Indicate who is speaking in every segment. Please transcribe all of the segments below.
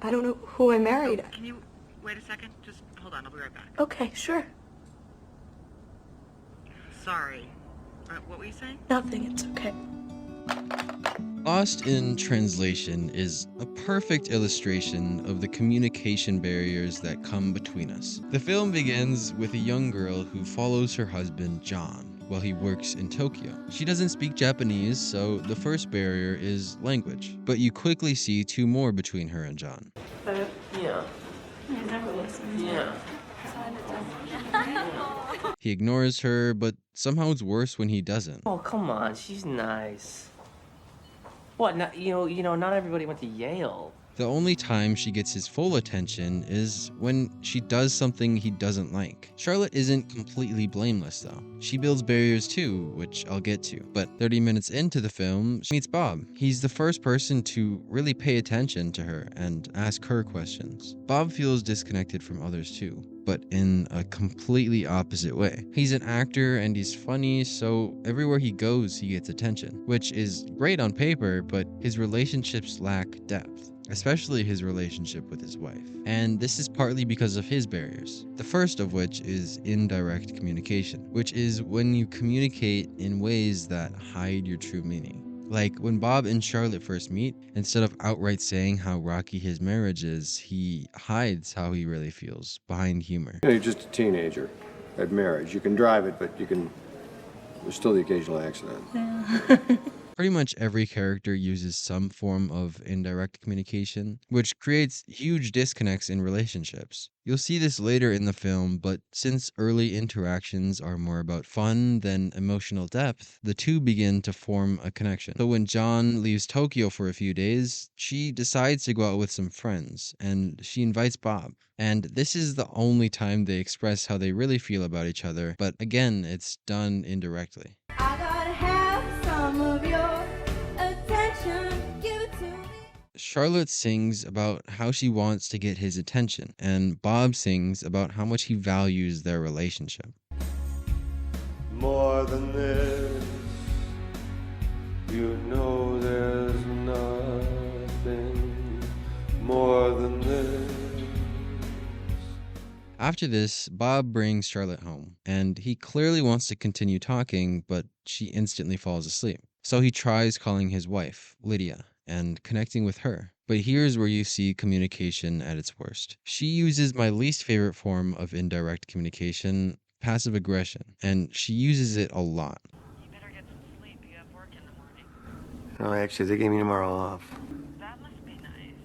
Speaker 1: I don't know who I married.
Speaker 2: Oh, can you wait a second? Just hold on, I'll be right back.
Speaker 1: Okay, sure.
Speaker 2: Sorry. What were you saying?
Speaker 1: Nothing, it's okay.
Speaker 3: Lost in Translation is a perfect illustration of the communication barriers that come between us. The film begins with a young girl who follows her husband, John, while he works in Tokyo. She doesn't speak Japanese, so the first barrier is language. But you quickly see two more between her and John.
Speaker 4: Yeah.
Speaker 5: He's never listened.
Speaker 4: Yeah.
Speaker 3: He ignores her, but somehow it's worse when he doesn't.
Speaker 4: Oh, come on. She's nice. What? Not, not everybody went to Yale.
Speaker 3: The only time she gets his full attention is when she does something he doesn't like. Charlotte isn't completely blameless though. She builds barriers too, which I'll get to. But 30 minutes into the film, she meets Bob. He's the first person to really pay attention to her and ask her questions. Bob feels disconnected from others too, but in a completely opposite way. He's an actor and he's funny, so everywhere he goes, he gets attention, which is great on paper, but his relationships lack depth. Especially his relationship with his wife. And this is partly because of his barriers. The first of which is indirect communication, which is when you communicate in ways that hide your true meaning. Like when Bob and Charlotte first meet, instead of outright saying how rocky his marriage is, he hides how he really feels behind humor.
Speaker 6: You're just a teenager at marriage. You can drive it, but there's still the occasional accident.
Speaker 3: Pretty much every character uses some form of indirect communication, which creates huge disconnects in relationships. You'll see this later in the film, but since early interactions are more about fun than emotional depth, the two begin to form a connection. So when John leaves Tokyo for a few days, she decides to go out with some friends, and she invites Bob. And this is the only time they express how they really feel about each other, but again, it's done indirectly. Charlotte sings about how she wants to get his attention, and Bob sings about how much he values their relationship.
Speaker 6: More than this, there's nothing more than this.
Speaker 3: After this, Bob brings Charlotte home, and he clearly wants to continue talking, but she instantly falls asleep. So he tries calling his wife, Lydia, and connecting with her. But here's where you see communication at its worst. She uses my least favorite form of indirect communication, passive aggression, and she uses it a lot.
Speaker 2: You better get some sleep. You have work in the morning.
Speaker 6: No, actually, they gave me tomorrow off.
Speaker 2: That must be nice.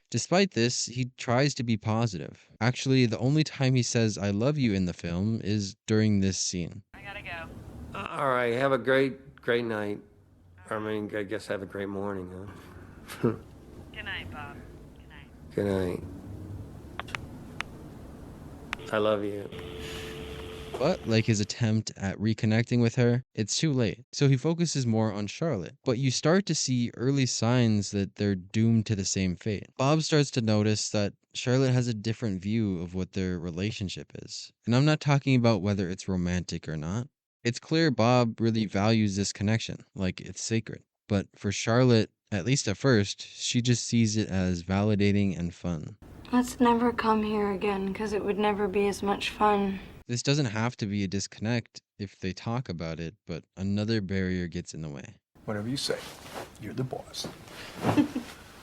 Speaker 3: Despite this, he tries to be positive. Actually, the only time he says I love you in the film is during this scene.
Speaker 2: I gotta go.
Speaker 6: All right, have a great night. I guess have a great morning, huh?
Speaker 2: Good night, Bob. Good night.
Speaker 6: Good night. I love you.
Speaker 3: But like his attempt at reconnecting with her, it's too late. So he focuses more on Charlotte. But you start to see early signs that they're doomed to the same fate. Bob starts to notice that Charlotte has a different view of what their relationship is. And I'm not talking about whether it's romantic or not. It's clear Bob really values this connection, like it's sacred. But for Charlotte, at least at first, she just sees it as validating and fun.
Speaker 1: Let's never come here again, because it would never be as much fun.
Speaker 3: This doesn't have to be a disconnect if they talk about it, but another barrier gets in the way.
Speaker 7: Whatever you say. You're the boss.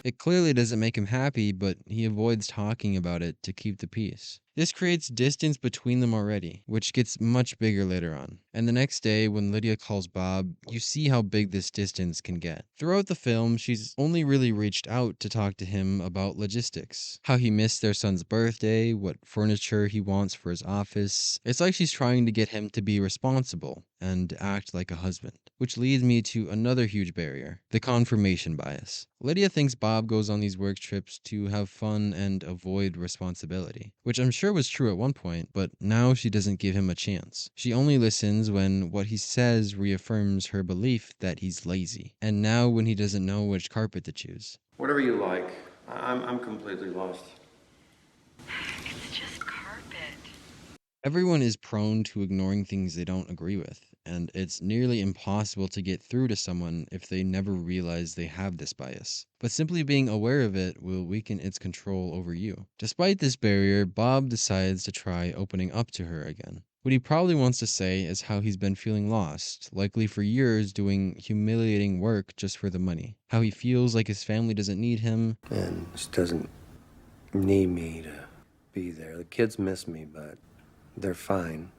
Speaker 3: It clearly doesn't make him happy, but he avoids talking about it to keep the peace. This creates distance between them already, which gets much bigger later on. And the next day, when Lydia calls Bob, you see how big this distance can get. Throughout the film, she's only really reached out to talk to him about logistics. How he missed their son's birthday, what furniture he wants for his office. It's like she's trying to get him to be responsible and act like a husband. Which leads me to another huge barrier, the confirmation bias. Lydia thinks Bob goes on these work trips to have fun and avoid responsibility, which I'm sure was true at one point, but now she doesn't give him a chance. She only listens when what he says reaffirms her belief that he's lazy, and now when he doesn't know which carpet to choose.
Speaker 6: Whatever you like. I'm completely lost.
Speaker 2: It's just carpet.
Speaker 3: Everyone is prone to ignoring things they don't agree with, and it's nearly impossible to get through to someone if they never realize they have this bias. But simply being aware of it will weaken its control over you. Despite this barrier, Bob decides to try opening up to her again. What he probably wants to say is how he's been feeling lost, likely for years doing humiliating work just for the money. How he feels like his family doesn't need him.
Speaker 8: And just doesn't need me to be there. The kids miss me, but they're fine.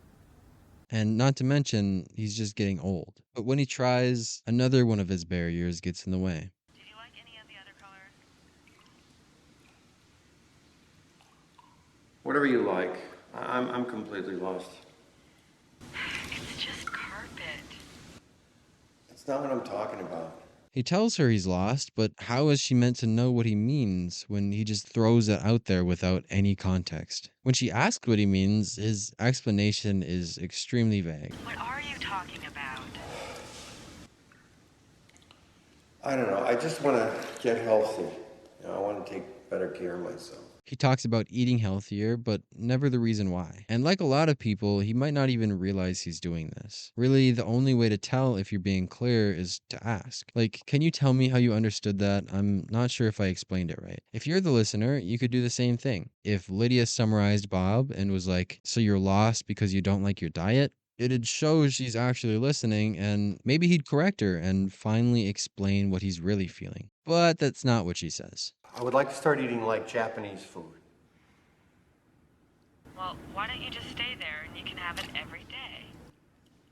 Speaker 3: And not to mention, he's just getting old. But when he tries, another one of his barriers gets in the way.
Speaker 2: Did you like any of the other colors?
Speaker 8: Whatever you like. I'm completely lost.
Speaker 2: It's just carpet.
Speaker 8: That's not what I'm talking about.
Speaker 3: He tells her he's lost, but how is she meant to know what he means when he just throws it out there without any context? When she asks what he means, his explanation is extremely vague.
Speaker 2: What are you talking about?
Speaker 8: I don't know. I just want to get healthy. I want to take better care of myself.
Speaker 3: He talks about eating healthier, but never the reason why. And like a lot of people, he might not even realize he's doing this. Really, the only way to tell if you're being clear is to ask. Like, can you tell me how you understood that? I'm not sure if I explained it right. If you're the listener, you could do the same thing. If Lydia summarized Bob and was like, so you're lost because you don't like your diet? It'd show she's actually listening, and maybe he'd correct her and finally explain what he's really feeling. But that's not what she says.
Speaker 8: I would like to start eating like Japanese food.
Speaker 2: Well, why don't you just stay there and you can have it every day?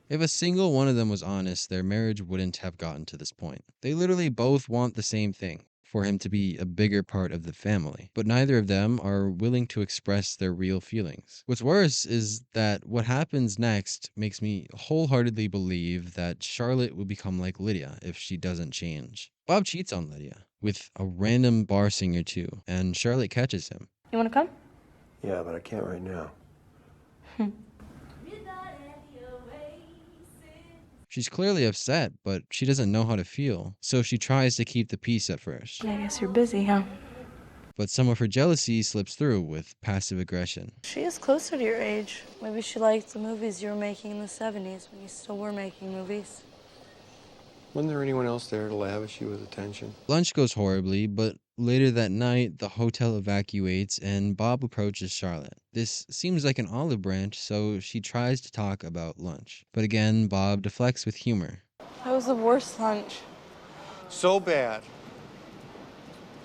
Speaker 3: If a single one of them was honest, their marriage wouldn't have gotten to this point. They literally both want the same thing, for him to be a bigger part of the family. But neither of them are willing to express their real feelings. What's worse is that what happens next makes me wholeheartedly believe that Charlotte will become like Lydia if she doesn't change. Bob cheats on Lydia with a random bar singer too, and Charlotte catches him.
Speaker 5: You want to come?
Speaker 8: Yeah, but I can't right now.
Speaker 3: She's clearly upset, but she doesn't know how to feel, so she tries to keep the peace at first.
Speaker 1: I guess you're busy, huh?
Speaker 3: But some of her jealousy slips through with passive aggression.
Speaker 1: She is closer to your age. Maybe she liked the movies you were making in the 70s when you still were making movies.
Speaker 6: Wasn't there anyone else there to lavish you with attention?
Speaker 3: Lunch goes horribly, but later that night, the hotel evacuates and Bob approaches Charlotte. This seems like an olive branch, so she tries to talk about lunch. But again, Bob deflects with humor.
Speaker 1: That was the worst lunch.
Speaker 8: So bad.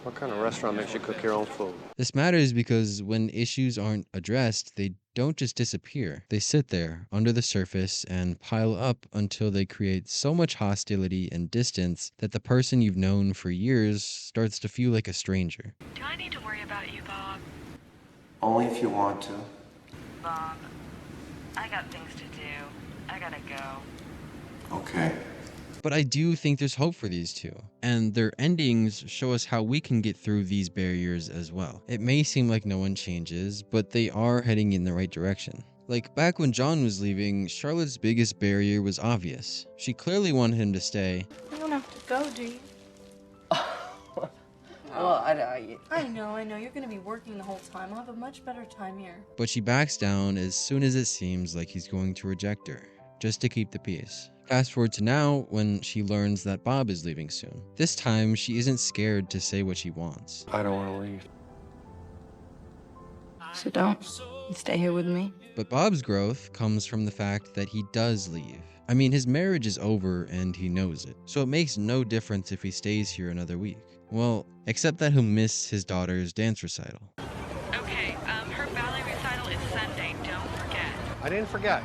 Speaker 8: What kind of restaurant makes you cook your own food?
Speaker 3: This matters because when issues aren't addressed, they don't just disappear. They sit there under the surface and pile up until they create so much hostility and distance that the person you've known for years starts to feel like a stranger.
Speaker 2: Do I need to worry about you, Bob?
Speaker 8: Only if you want to.
Speaker 2: Bob, I got things to do. I gotta go.
Speaker 8: Okay.
Speaker 3: But I do think there's hope for these two, and their endings show us how we can get through these barriers as well. It may seem like no one changes, but they are heading in the right direction. Like back when John was leaving, Charlotte's biggest barrier was obvious. She clearly wanted him to stay,
Speaker 1: You don't have to go, do you?
Speaker 4: Well,
Speaker 1: I know. You're gonna be working the whole time. I'll have a much better time here.
Speaker 3: but she backs down as soon as it seems like he's going to reject her, just to keep the peace. Fast forward to now, when she learns that Bob is leaving soon. This time, she isn't scared to say what she wants.
Speaker 6: I don't want to leave.
Speaker 1: So don't. You stay here with me.
Speaker 3: But Bob's growth comes from the fact that he does leave. I mean, his marriage is over and he knows it. So it makes no difference if he stays here another week. Well, except that he'll miss his daughter's dance recital.
Speaker 2: Okay, her ballet recital is Sunday. Don't forget.
Speaker 6: I didn't forget.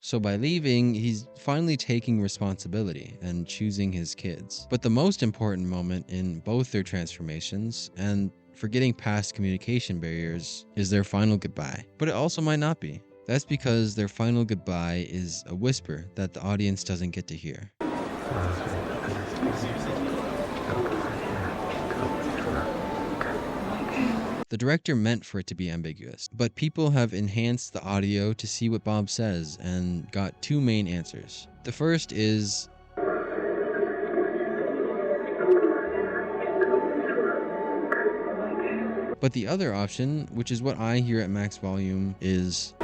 Speaker 3: So by leaving, he's finally taking responsibility and choosing his kids. But the most important moment in both their transformations and for getting past communication barriers is their final goodbye. But it also might not be. That's because their final goodbye is a whisper that the audience doesn't get to hear. The director meant for it to be ambiguous, but people have enhanced the audio to see what Bob says and got two main answers. The first is, but the other option, which is what I hear at max volume, is,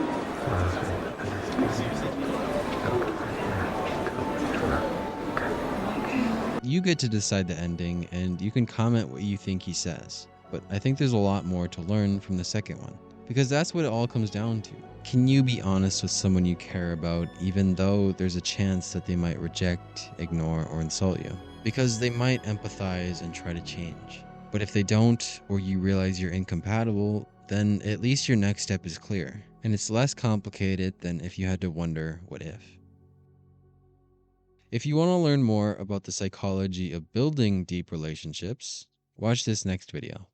Speaker 3: you get to decide the ending, and you can comment what you think he says. But I think there's a lot more to learn from the second one, because that's what it all comes down to. Can you be honest with someone you care about, even though there's a chance that they might reject, ignore, or insult you? Because they might empathize and try to change. But if they don't, or you realize you're incompatible, then at least your next step is clear. And it's less complicated than if you had to wonder what if. If you want to learn more about the psychology of building deep relationships, watch this next video.